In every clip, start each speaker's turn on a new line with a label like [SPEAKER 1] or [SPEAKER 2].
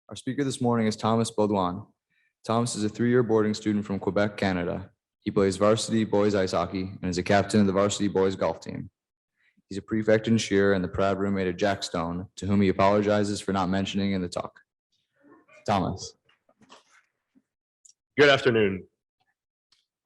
[SPEAKER 1] Our speaker this morning is Thomas Beaudoin. Thomas is a three-year boarding student from Quebec, Canada. He plays varsity boys ice hockey and is a captain of the varsity boys golf team. He's a prefect in cheer and the proud roommate of Jack Stone, to whom he apologizes for not mentioning in the talk. Thomas.
[SPEAKER 2] Good afternoon.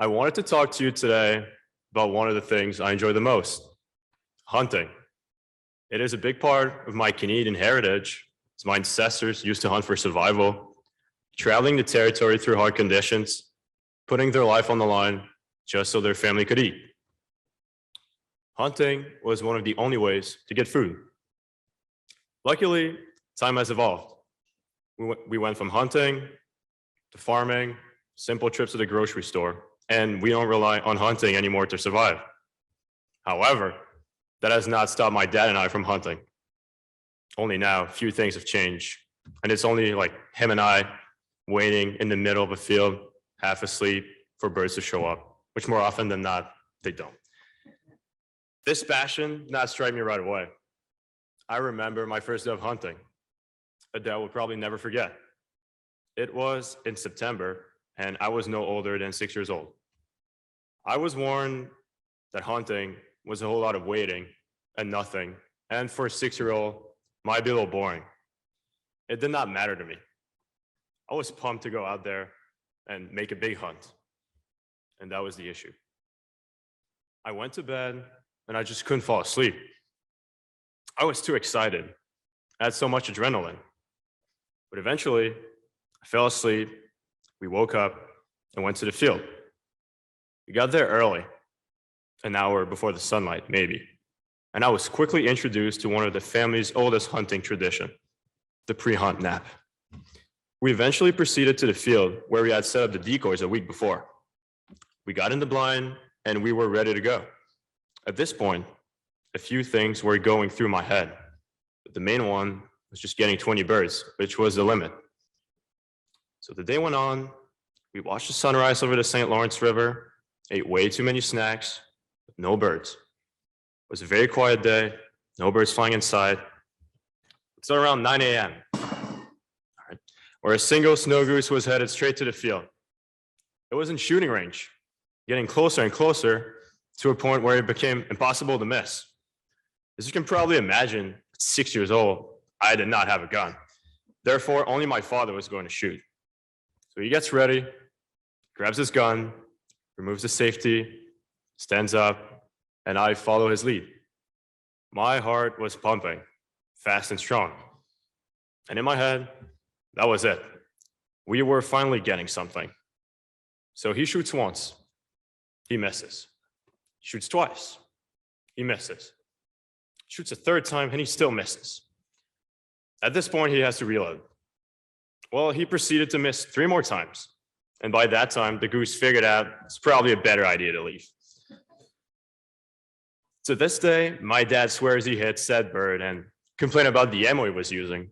[SPEAKER 2] I wanted to talk to you today about one of the things I enjoy the most, hunting. It is a big part of my Canadian heritage, as my ancestors used to hunt for survival, traveling the territory through hard conditions, putting their life on the line just so their family could eat. Hunting was one of the only ways to get food. Luckily, time has evolved. We went from hunting to farming, simple trips to the grocery store, and we don't rely on hunting anymore to survive. However, that has not stopped my dad and I from hunting. Only now, a few things have changed, and it's only like him and I waiting in the middle of a field, half asleep, for birds to show up, which more often than not, they don't. This passion did not strike me right away. I remember my first day of hunting, a day I will probably never forget. It was in September, and I was no older than 6 years old. I was warned that hunting was a whole lot of waiting and nothing, and for a 6-year-old, might be a little boring. It did not matter to me. I was pumped to go out there and make a big hunt, and that was the issue. I went to bed, and I just couldn't fall asleep. I was too excited. I had so much adrenaline. But eventually, I fell asleep, we woke up, and went to the field. We got there early, an hour before the sunlight, maybe. And I was quickly introduced to one of the family's oldest hunting tradition, the pre-hunt nap. We eventually proceeded to the field where we had set up the decoys a week before. We got in the blind and we were ready to go. At this point, a few things were going through my head. But the main one was just getting 20 birds, which was the limit. So the day went on, we watched the sunrise over the St. Lawrence River, ate way too many snacks, but no birds. It was a very quiet day, no birds flying inside. It's around 9 a.m. Where a single snow goose was headed straight to the field. It was in shooting range, getting closer and closer to a point where it became impossible to miss. As you can probably imagine, at 6 years old, I did not have a gun. Therefore, only my father was going to shoot. So he gets ready, grabs his gun, removes the safety, stands up, and I follow his lead. My heart was pumping, fast and strong. And in my head, that was it. We were finally getting something. So he shoots once, he misses. Shoots twice, he misses. Shoots a third time, and he still misses. At this point, he has to reload. Well, he proceeded to miss 3 more times. And by that time, the goose figured out it's probably a better idea to leave. To this day, my dad swears he hit said bird and complained about the ammo he was using,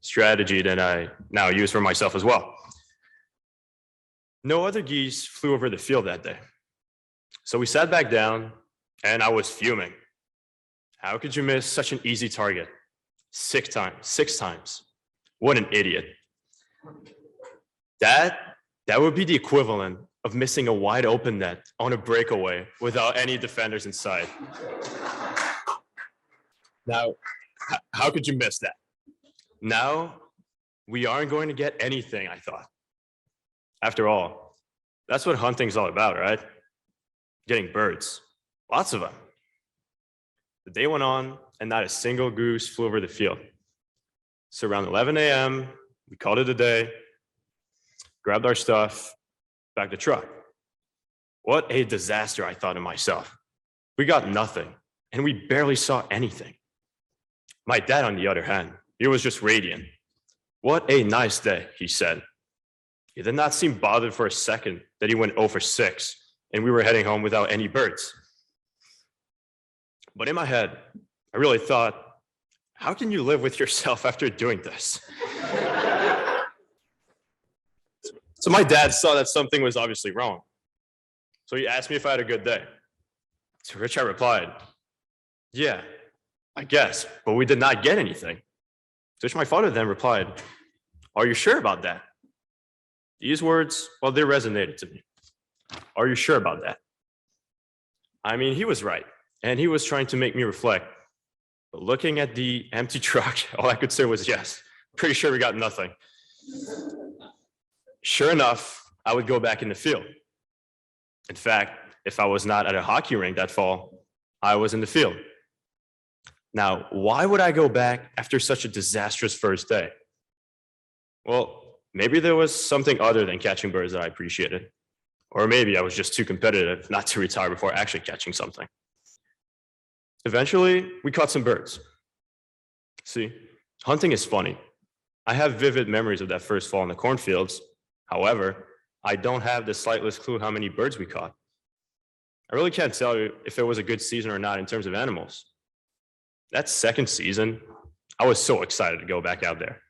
[SPEAKER 2] strategy that I now use for myself as well. No other geese flew over the field that day. So we sat back down, and I was fuming. How could you miss such an easy target? 6 times. What an idiot. That would be the equivalent of missing a wide open net on a breakaway without any defenders inside. Now, how could you miss that? Now, we aren't going to get anything, I thought. After all, that's what hunting's all about, right? Getting birds, lots of them. The day went on, and not a single goose flew over the field. So around 11 a.m., we called it a day, grabbed our stuff, back to truck. What a disaster, I thought to myself. We got nothing, and we barely saw anything. My dad, on the other hand, he was just radiant. What a nice day, he said. He did not seem bothered for a second that he went 0 for 6, and we were heading home without any birds. But in my head, I really thought, how can you live with yourself after doing this? So my dad saw that something was obviously wrong. So he asked me if I had a good day. To which I replied, yeah, I guess, but we did not get anything. To which my father then replied, Are you sure about that? These words, well, they resonated to me. Are you sure about that? I mean, he was right, and he was trying to make me reflect. But looking at the empty truck, all I could say was yes. Pretty sure we got nothing. Sure enough, I would go back in the field. In fact, if I was not at a hockey rink that fall, I was in the field. Now, why would I go back after such a disastrous first day? Well, maybe there was something other than catching birds that I appreciated. Or maybe I was just too competitive not to retire before actually catching something. Eventually, we caught some birds. See, hunting is funny. I have vivid memories of that first fall in the cornfields. However, I don't have the slightest clue how many birds we caught. I really can't tell you if it was a good season or not in terms of animals. That second season, I was so excited to go back out there.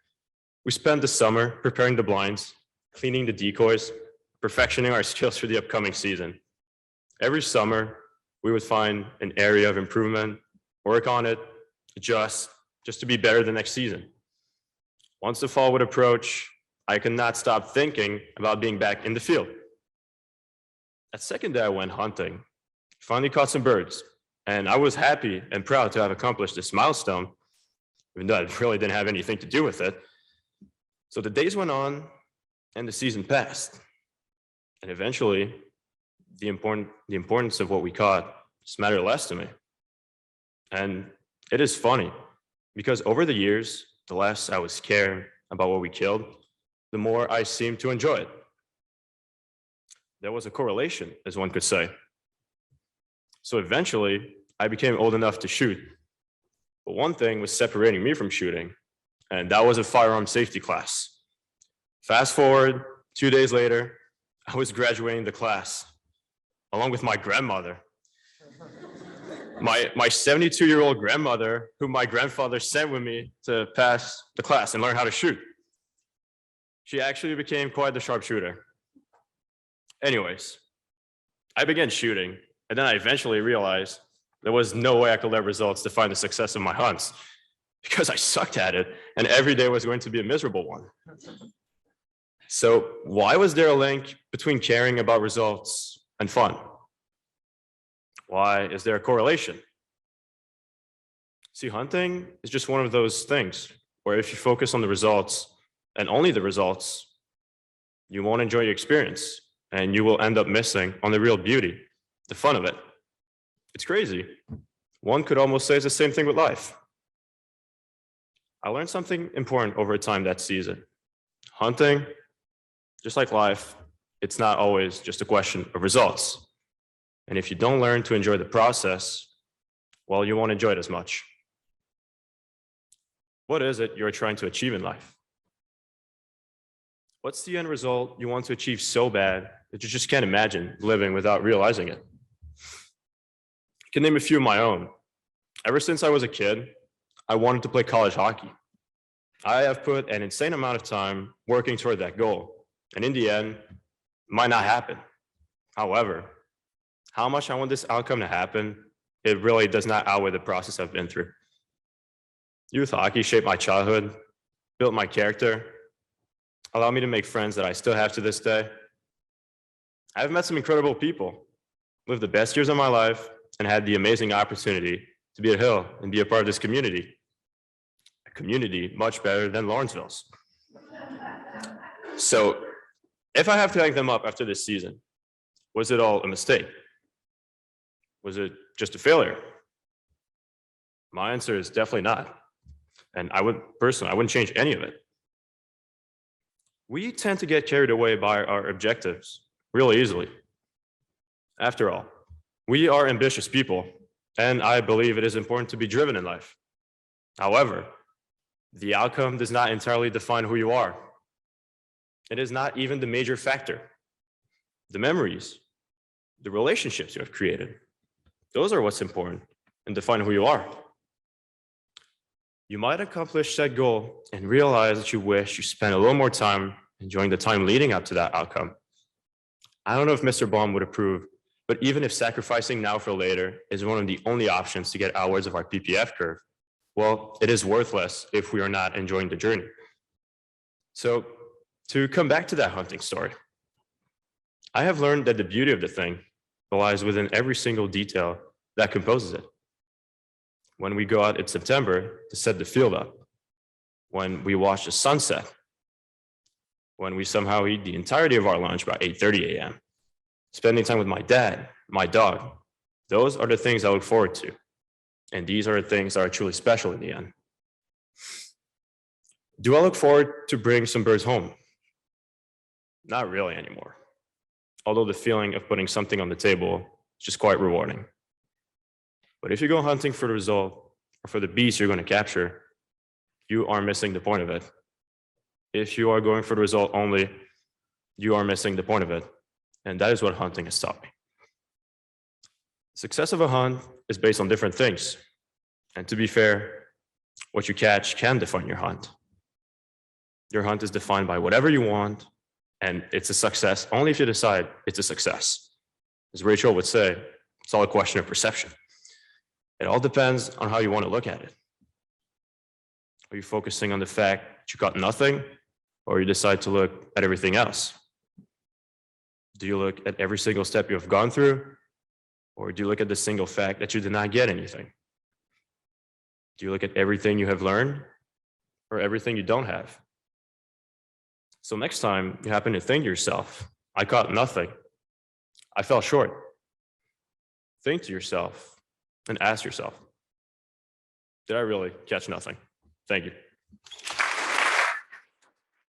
[SPEAKER 2] We spent the summer preparing the blinds, cleaning the decoys, perfectioning our skills for the upcoming season. Every summer, we would find an area of improvement, work on it, adjust, just to be better the next season. Once the fall would approach, I could not stop thinking about being back in the field. That second day I went hunting, finally caught some birds, and I was happy and proud to have accomplished this milestone, even though I really didn't have anything to do with it. So the days went on and the season passed. And eventually, the importance of what we caught just mattered less to me. And it is funny because over the years, the less I was caring about what we killed, the more I seemed to enjoy it. There was a correlation, as one could say. So eventually, I became old enough to shoot. But one thing was separating me from shooting, and that was a firearm safety class. Fast forward, 2 days later, I was graduating the class, along with my grandmother. My 72-year-old grandmother, who my grandfather sent with me to pass the class and learn how to shoot. She actually became quite the sharpshooter. Anyways, I began shooting, and then I eventually realized there was no way I could let results define the success of my hunts because I sucked at it, and every day was going to be a miserable one. So why was there a link between caring about results and fun? Why is there a correlation? See, hunting is just one of those things where if you focus on the results and only the results, you won't enjoy your experience and you will end up missing on the real beauty, the fun of it. It's crazy. One could almost say it's the same thing with life. I learned something important over time that season. Hunting, just like life, it's not always just a question of results. And if you don't learn to enjoy the process, well, you won't enjoy it as much. What is it you're trying to achieve in life? What's the end result you want to achieve so bad that you just can't imagine living without realizing it? I can name a few of my own. Ever since I was a kid, I wanted to play college hockey. I have put an insane amount of time working toward that goal. And in the end, it might not happen. However, how much I want this outcome to happen, it really does not outweigh the process I've been through. Youth hockey shaped my childhood, built my character, allowed me to make friends that I still have to this day. I've met some incredible people, lived the best years of my life, and had the amazing opportunity to be at Hill and be a part of this community. A community much better than Lawrenceville's. So if I have to hang them up after this season, was it all a mistake? Was it just a failure? My answer is definitely not. And I wouldn't change any of it. We tend to get carried away by our objectives really easily. After all, we are ambitious people, and I believe it is important to be driven in life. However, the outcome does not entirely define who you are. It is not even the major factor. The memories, the relationships you have created, those are what's important and define who you are. You might accomplish that goal and realize that you wish you spent a little more time enjoying the time leading up to that outcome. I don't know if Mr. Baum would approve, but even if sacrificing now for later is one of the only options to get outwards of our PPF curve, well, it is worthless if we are not enjoying the journey. So to come back to that hunting story, I have learned that the beauty of the thing lies within every single detail that composes it. When we go out in September to set the field up, when we watch the sunset, when we somehow eat the entirety of our lunch by 8:30 a.m., spending time with my dad, my dog, those are the things I look forward to. And these are the things that are truly special in the end. Do I look forward to bring some birds home? Not really anymore. Although the feeling of putting something on the table is just quite rewarding. But if you go hunting for the result or for the beast you're going to capture, you are missing the point of it. If you are going for the result only, you are missing the point of it. And that is what hunting has taught me. Success of a hunt is based on different things. And to be fair, what you catch can define your hunt. Your hunt is defined by whatever you want, and it's a success only if you decide it's a success. As Rachel would say, it's all a question of perception. It all depends on how you want to look at it. Are you focusing on the fact that you got nothing, or you decide to look at everything else? Do you look at every single step you have gone through, or do you look at the single fact that you did not get anything? Do you look at everything you have learned, or everything you don't have? So next time you happen to think to yourself, I caught nothing, I fell short, think to yourself and ask yourself, did I really catch nothing? Thank you.